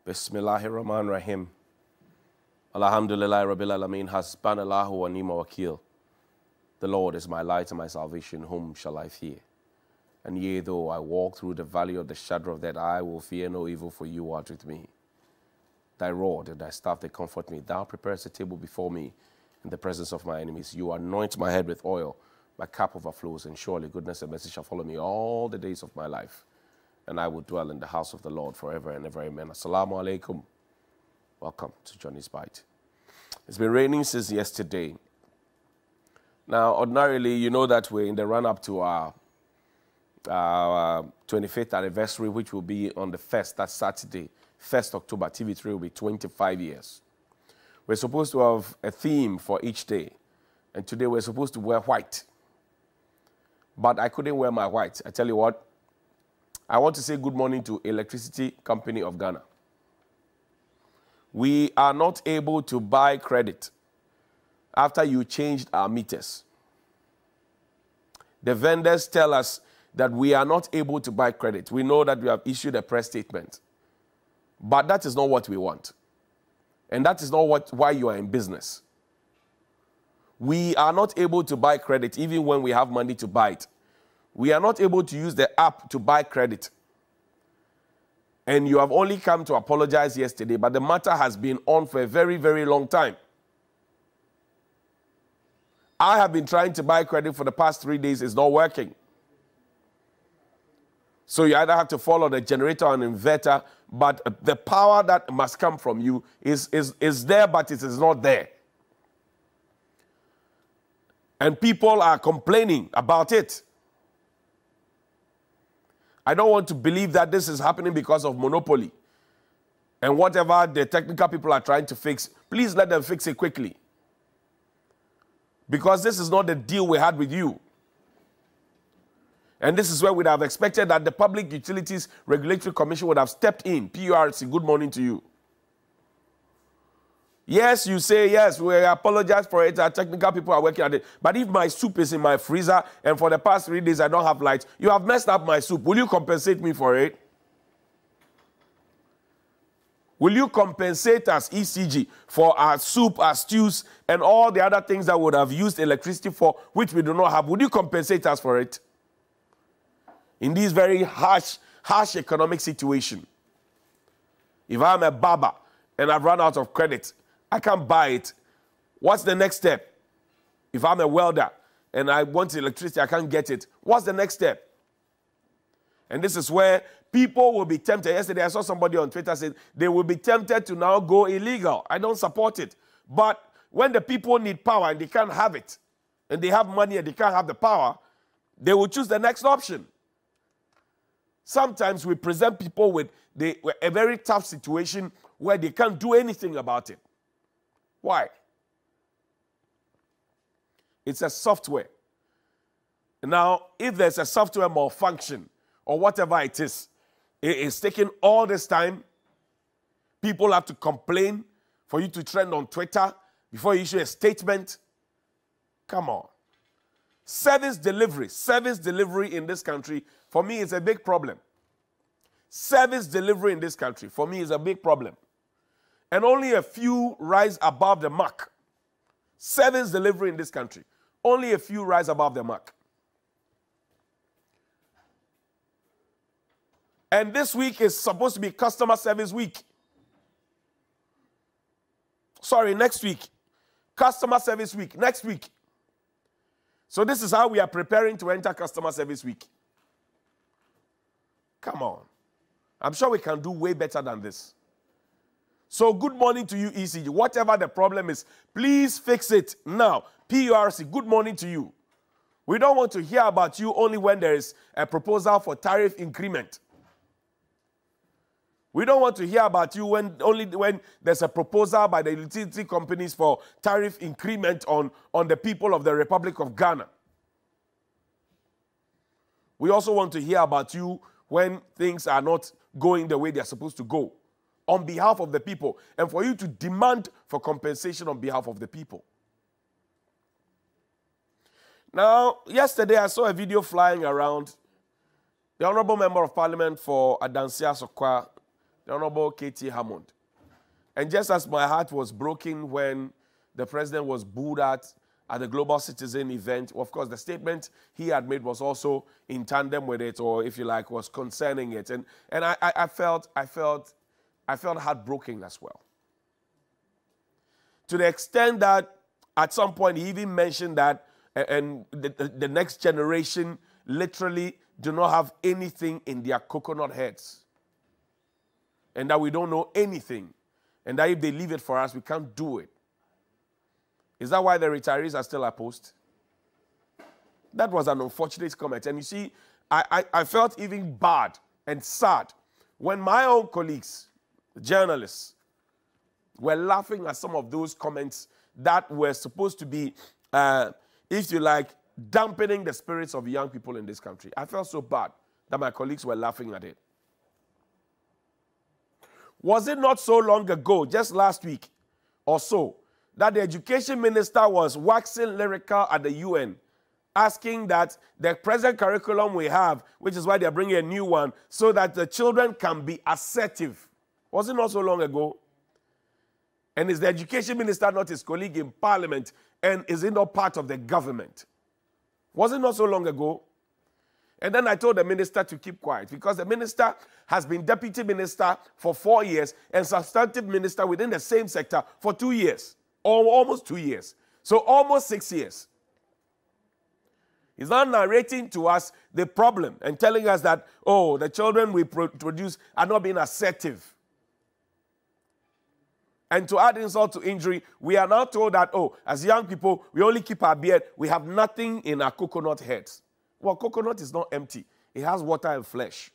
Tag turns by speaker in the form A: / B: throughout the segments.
A: Bismillahirrahmanirrahim. Alhamdulillah Rabbil Alameen. Hasbanallahu wa ni'mal wakil. The Lord is my light and my salvation. Whom shall I fear? And yea, though I walk through the valley of the shadow of death, I will fear no evil, for you art with me. Thy rod and thy staff, they comfort me. Thou preparest a table before me in the presence of my enemies. You anoint my head with oil. My cup overflows, and surely goodness and mercy shall follow me all the days of my life. And I will dwell in the house of the Lord forever and ever. Amen. Assalamu alaikum. Welcome to Johnny's Bite. It's been raining since yesterday. Now, ordinarily, you know that we're in the run-up to our 25th anniversary, which will be on the 1st, that's Saturday, 1st October. TV3 will be 25 years. We're supposed to have a theme for each day. And today we're supposed to wear white. But I couldn't wear my white. I tell you what, I want to say good morning to Electricity Company of Ghana. We are not able to buy credit after you changed our meters. The vendors tell us that we are not able to buy credit. We know that we have issued a press statement. But that is not what we want. And that is not why you are in business. We are not able to buy credit even when we have money to buy it. We are not able to use the app to buy credit. And you have only come to apologize yesterday, but the matter has been on for a very, very long time. I have been trying to buy credit for the past 3 days. It's not working. So you either have to follow the generator and inverter, but the power that must come from you is there, but it is not there. And people are complaining about it. I don't want to believe that this is happening because of monopoly. And whatever the technical people are trying to fix, please let them fix it quickly. Because this is not the deal we had with you. And this is where we'd have expected that the Public Utilities Regulatory Commission would have stepped in. PURC, good morning to you. Yes, you say, yes, we apologize for it. Our technical people are working at it. But if my soup is in my freezer and for the past 3 days I don't have light, you have messed up my soup. Will you compensate me for it? Will you compensate us, ECG, for our soup, our stews, and all the other things that would have used electricity for, which we do not have? Would you compensate us for it? In this very harsh economic situation, if I'm a barber and I've run out of credit, I can't buy it. What's the next step? If I'm a welder and I want electricity, I can't get it. What's the next step? And this is where people will be tempted. Yesterday, I saw somebody on Twitter say they will be tempted to now go illegal. I don't support it. But when the people need power and they can't have it, and they have money and they can't have the power, they will choose the next option. Sometimes we present people with a very tough situation where they can't do anything about it. Why? It's a software. Now, if there's a software malfunction or whatever it is taking all this time. People have to complain for you to trend on Twitter before you issue a statement. Come on. Service delivery in this country, for me, is a big problem. Service delivery in this country, for me, is a big problem. And only a few rise above the mark. Service delivery in this country, only a few rise above the mark. And this week is supposed to be customer service week. Sorry, next week. Customer service week, next week. So this is how we are preparing to enter customer service week. Come on. I'm sure we can do way better than this. So good morning to you, ECG. Whatever the problem is, please fix it now. PURC, good morning to you. We don't want to hear about you only when there is a proposal for tariff increment. We don't want to hear about you only when there's a proposal by the utility companies for tariff increment on the people of the Republic of Ghana. We also want to hear about you when things are not going the way they're supposed to go on behalf of the people, and for you to demand for compensation on behalf of the people. Now, yesterday I saw a video flying around. The Honorable Member of Parliament for Adansia Sokwa, the Honorable K.T. Hammond. And just as my heart was broken when the president was booed at the Global Citizen event, of course, the statement he had made was also in tandem with it, or if you like, was concerning it. And I felt heartbroken as well. To the extent that at some point he even mentioned that and the next generation literally do not have anything in their coconut heads. And that we don't know anything. And that if they leave it for us, we can't do it. Is that why the retirees are still opposed? That was an unfortunate comment. And you see, I felt even bad and sad when my own colleagues, journalists, were laughing at some of those comments that were supposed to be, if you like, dampening the spirits of young people in this country. I felt so bad that my colleagues were laughing at it. Was it not so long ago, just last week or so, that the education minister was waxing lyrical at the UN, asking that the present curriculum we have, which is why they're bringing a new one, so that the children can be assertive? Was it not so long ago? And is the education minister not his colleague in parliament, and is he not part of the government? Was it not so long ago? And then I told the minister to keep quiet, because the minister has been deputy minister for 4 years and substantive minister within the same sector for 2 years, or almost 2 years. So almost 6 years. He's not narrating to us the problem and telling us that, oh, the children we produce are not being assertive. And to add insult to injury, we are now told that, oh, as young people, we only keep our beard. We have nothing in our coconut heads. Well, coconut is not empty. It has water and flesh.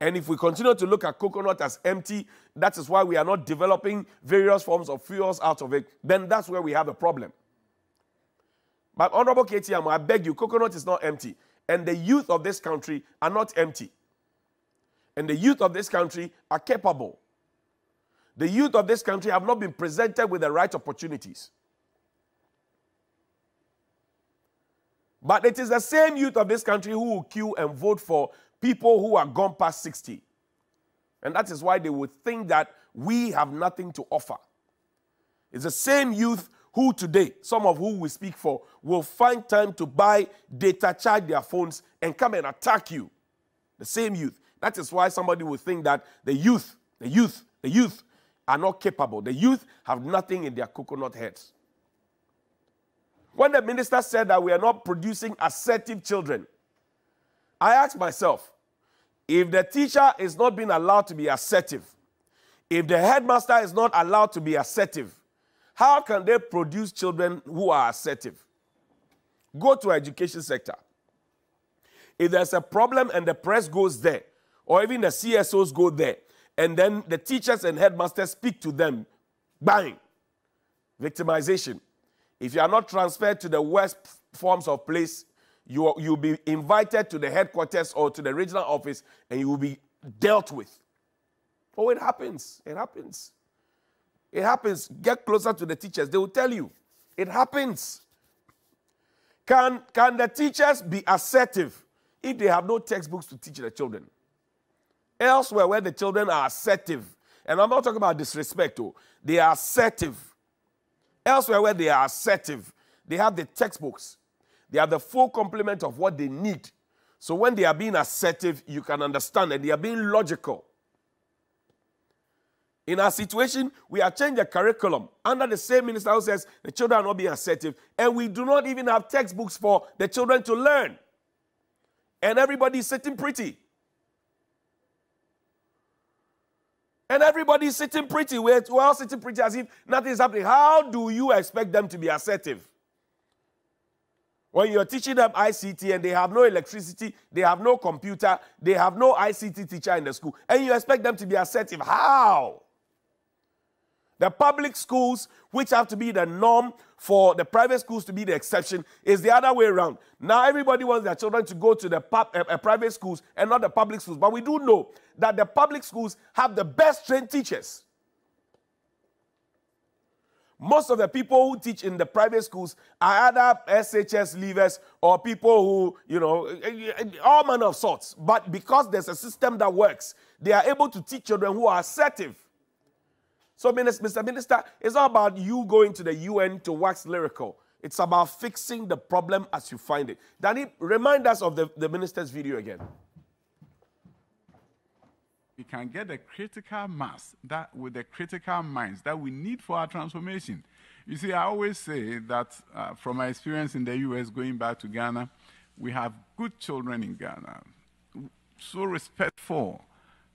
A: And if we continue to look at coconut as empty, that is why we are not developing various forms of fuels out of it, then that's where we have a problem. But Honorable KTM, I beg you, coconut is not empty. And the youth of this country are not empty. And the youth of this country are capable. The youth of this country have not been presented with the right opportunities. But it is the same youth of this country who will queue and vote for people who are gone past 60. And that is why they would think that we have nothing to offer. It's the same youth who today, some of whom we speak for, will find time to buy data, charge their phones, and come and attack you. The same youth. That is why somebody would think that the youth are not capable. The youth have nothing in their coconut heads. When the minister said that we are not producing assertive children, I asked myself, if the teacher is not being allowed to be assertive, if the headmaster is not allowed to be assertive, how can they produce children who are assertive? Go to education sector. If there's a problem and the press goes there, or even the CSOs go there, and then the teachers and headmasters speak to them, bang, victimization. If you are not transferred to the worst forms of place, you'll be invited to the headquarters or to the regional office, and you will be dealt with. Oh, it happens. It happens. It happens. Get closer to the teachers. They will tell you. It happens. Can the teachers be assertive if they have no textbooks to teach the children? Elsewhere, where the children are assertive, and I'm not talking about disrespect, they are assertive. Elsewhere, where they are assertive, they have the textbooks. They have the full complement of what they need. So when they are being assertive, you can understand, and they are being logical. In our situation, we have changed the curriculum under the same minister who says the children are not being assertive, and we do not even have textbooks for the children to learn. And everybody is sitting pretty. And everybody is sitting pretty. We're all sitting pretty as if nothing is happening. How do you expect them to be assertive? When you're teaching them ICT and they have no electricity, they have no computer, they have no ICT teacher in the school, and you expect them to be assertive. How? The public schools, which have to be the norm for the private schools to be the exception, is the other way around. Now everybody wants their children to go to the private schools and not the public schools. But we do know that the public schools have the best trained teachers. Most of the people who teach in the private schools are either SHS leavers or people who, you know, all manner of sorts. But because there's a system that works, they are able to teach children who are assertive. So, Mr. Minister, it's not about you going to the UN to wax lyrical. It's about fixing the problem as you find it. Danny, remind us of the minister's video again.
B: We can get the critical mass that with the critical minds that we need for our transformation. You see, I always say that from my experience in the US going back to Ghana, we have good children in Ghana, so respectful.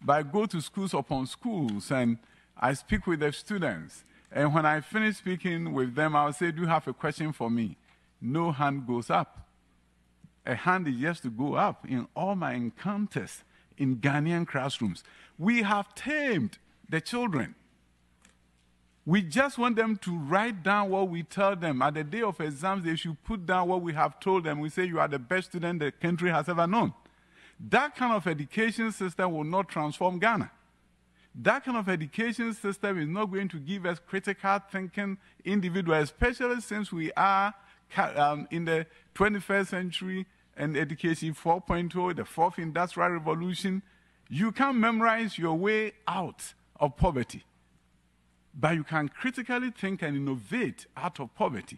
B: But I go to schools upon schools and I speak with the students. And when I finish speaking with them, I'll say, do you have a question for me? No hand goes up. A hand is just to go up in all my encounters in Ghanaian classrooms. We have tamed the children. We just want them to write down what we tell them. At the day of exams, they should put down what we have told them. We say, you are the best student the country has ever known. That kind of education system will not transform Ghana. That kind of education system is not going to give us critical thinking individuals, especially since we are in the 21st century and education 4.0, the fourth industrial revolution. You can't memorize your way out of poverty, but you can critically think and innovate out of poverty.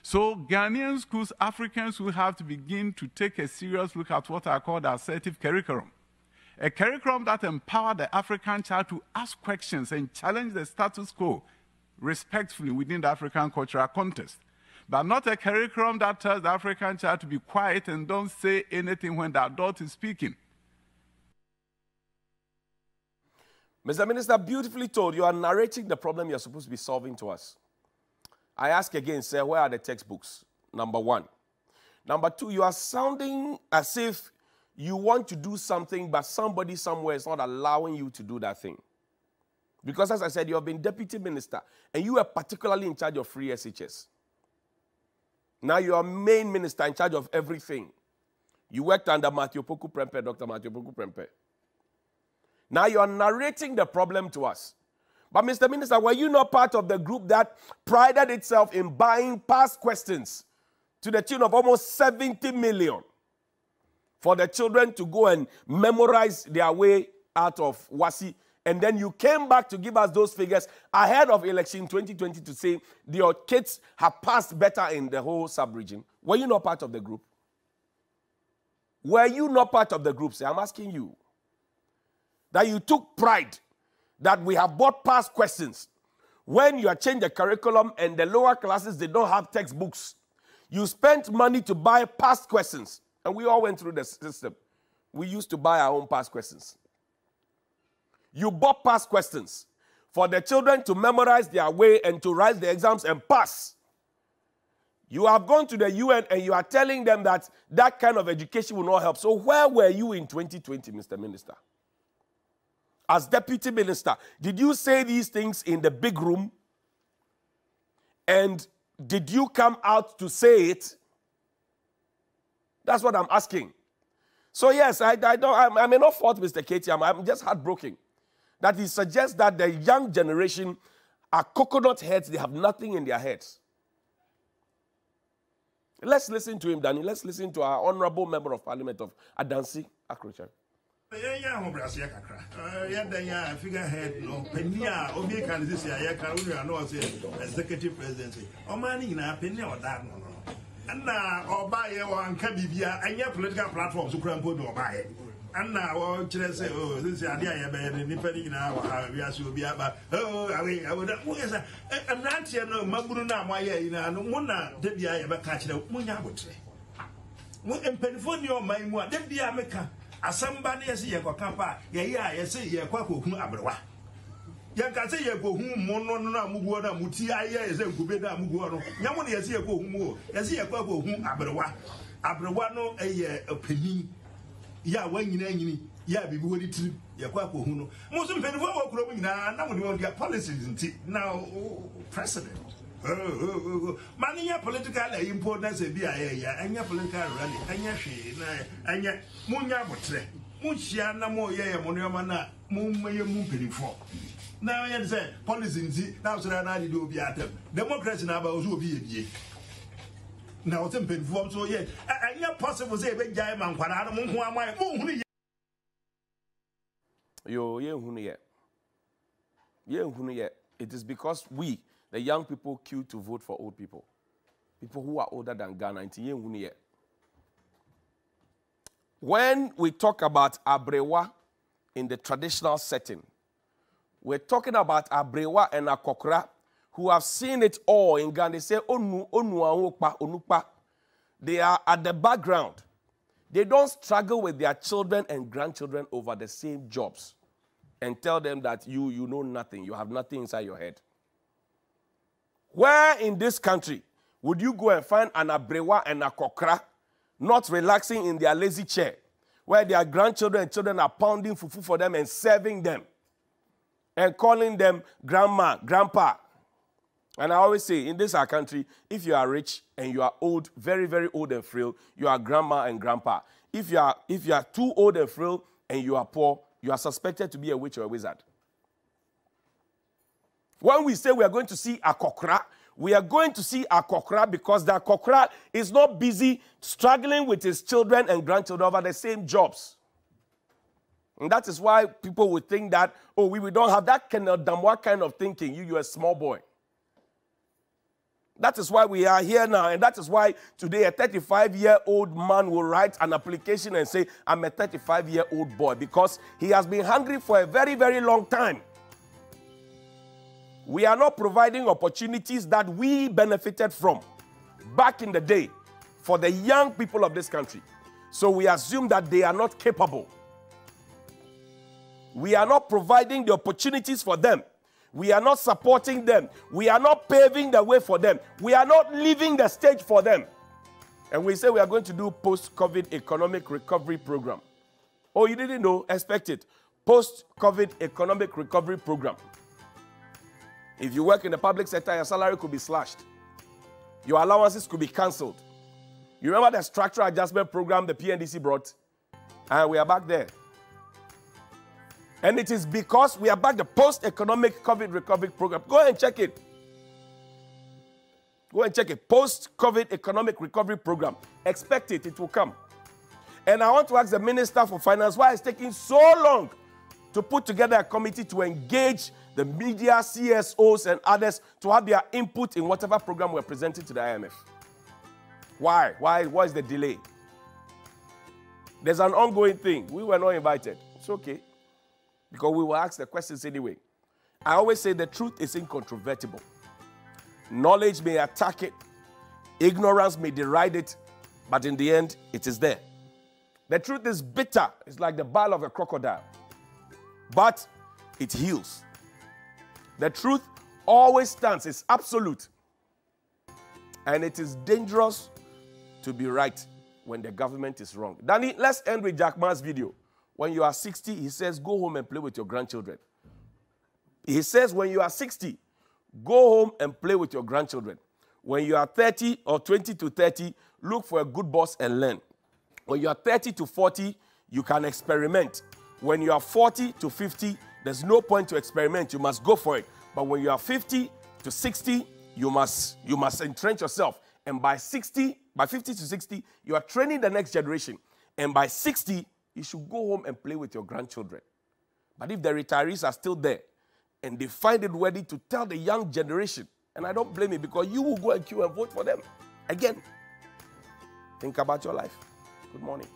B: So Ghanaian schools, African schools have to begin to take a serious look at what I call the assertive curriculum. A curriculum that empowers the African child to ask questions and challenge the status quo respectfully within the African cultural context. But not a curriculum that tells the African child to be quiet and don't say anything when the adult is speaking.
A: Mr. Minister, beautifully told, you are narrating the problem you're supposed to be solving to us. I ask again, sir, where are the textbooks? Number one. Number two, you are sounding as if you want to do something, but somebody somewhere is not allowing you to do that thing. Because as I said, you have been deputy minister, and you are particularly in charge of free SHS. Now you are main minister in charge of everything. You worked under Matthew Poku Prempe, Dr. Matthew Poku Prempe. Now you are narrating the problem to us. But Mr. Minister, were you not part of the group that prided itself in buying past questions to the tune of almost 70 million for the children to go and memorize their way out of WASI? And then you came back to give us those figures ahead of election 2020 to say your kids have passed better in the whole sub-region. Were you not part of the group? Were you not part of the group? Say, I'm asking you. That you took pride that we have bought past questions. When you have changed the curriculum and the lower classes, they don't have textbooks. You spent money to buy past questions. And we all went through the system. We used to buy our own past questions. You bought past questions for the children to memorize their way and to write the exams and pass. You have gone to the UN and you are telling them that that kind of education will not help. So where were you in 2020, Mr. Minister? As deputy minister, did you say these things in the big room? And did you come out to say it? That's what I'm asking. So yes, I may not fault Mr. Katie. I'm just heartbroken that he suggests that the young generation are coconut heads. They have nothing in their heads. Let's listen to him, Danny. Let's listen to our honorable member of parliament of Adansi, Akrocha.
C: Figurehead, no, Penia, Obi can this year, executive presidency. Omani na Penia or that no. And now, or buy one Kabibia, and your political platforms who can put or buy it. And now, oh, say, oh, this is the idea, depending on how we are to be about. Oh, I would I'm not here, no, Mabuna, my year, no one, did the I ever catch the Munya would say. When Penfonio, my one, did the America. As somebody as ye go campa, ye say ye kwa ko hu abrewa. Ye ka say ye go hu mono na muguo na muti aye say gube na muguo no. Nyamo na ye say ye go hu mo, ye say ye kwa ko hu abrewa. Abrewa no eye opani. Ya wanyina nyini, ya bibi wodi tiri, ye kwa ko hu no. Mo so mpeni fo wo kuro mu nyina na mo de their policies nti. Now president. Mania political importance be a political rally, anya she na anya munya botre. Munchia na mo ye monoma na mumye mumpeni fo. Now I say policy nti now so na dey do obi atem. Democracy na ba ozo obi ebie. Now it's painful so yeah. Anya possible say be jai man kwara no mo ho amai mo hunu
A: Yo, ye hunu ye. It is because we, the young people, queue to vote for old people. People who are older than Ghana. When we talk about Abrewa in the traditional setting, we're talking about Abrewa and Akokra who have seen it all in Ghana. They say, Onukpa. They are at the background. They don't struggle with their children and grandchildren over the same jobs and tell them that you know nothing, you have nothing inside your head. Where in this country would you go and find an Abrewa and a Kokra not relaxing in their lazy chair, where their grandchildren and children are pounding fufu for them and serving them and calling them grandma, grandpa? And I always say, in this our country, if you are rich and you are old, very, very old and frail, you are grandma and grandpa. If you are too old and frail and you are poor, you are suspected to be a witch or a wizard. When we say we are going to see a Kokra, we are going to see a Kokra because the Kokra is not busy struggling with his children and grandchildren over the same jobs. And that is why people would think that, oh, we don't have that kind of damwa kind of thinking. You're a small boy. That is why we are here now, and that is why today a 35-year-old man will write an application and say, I'm a 35-year-old boy, because he has been hungry for a very, very long time. We are not providing opportunities that we benefited from back in the day for the young people of this country. So we assume that they are not capable. We are not providing the opportunities for them. We are not supporting them. We are not paving the way for them. We are not leaving the stage for them. And we say we are going to do post-COVID economic recovery program. Oh, you didn't know? Expect it. Post-COVID economic recovery program. If you work in the public sector, your salary could be slashed. Your allowances could be cancelled. You remember the structural adjustment program the PNDC brought? And we are back there. And it is because we are back the post-economic COVID recovery program. Go and check it. Go and check it. Post-COVID economic recovery program. Expect it. It will come. And I want to ask the Minister for Finance why it's taking so long to put together a committee to engage the media, CSOs, and others to have their input in whatever program we're presenting to the IMF. Why? What is the delay? There's an ongoing thing. We were not invited. It's okay. Because we will ask the questions anyway. I always say the truth is incontrovertible. Knowledge may attack it. Ignorance may deride it. But in the end, it is there. The truth is bitter. It's like the bile of a crocodile. But it heals. The truth always stands. It's absolute. And it is dangerous to be right when the government is wrong. Danny, let's end with Jack Ma's video. When you are 60, he says, go home and play with your grandchildren. He says, when you are 60, go home and play with your grandchildren. When you are 30 or 20 to 30, look for a good boss and learn. When you are 30 to 40, you can experiment. When you are 40 to 50, there's no point to experiment. You must go for it. But when you are 50 to 60, you must entrench yourself. And by 50 to 60, you are training the next generation. And by 60, you should go home and play with your grandchildren. But if the retirees are still there and they find it ready to tell the young generation, and I don't blame you because you will go and queue and vote for them again. Think about your life. Good morning.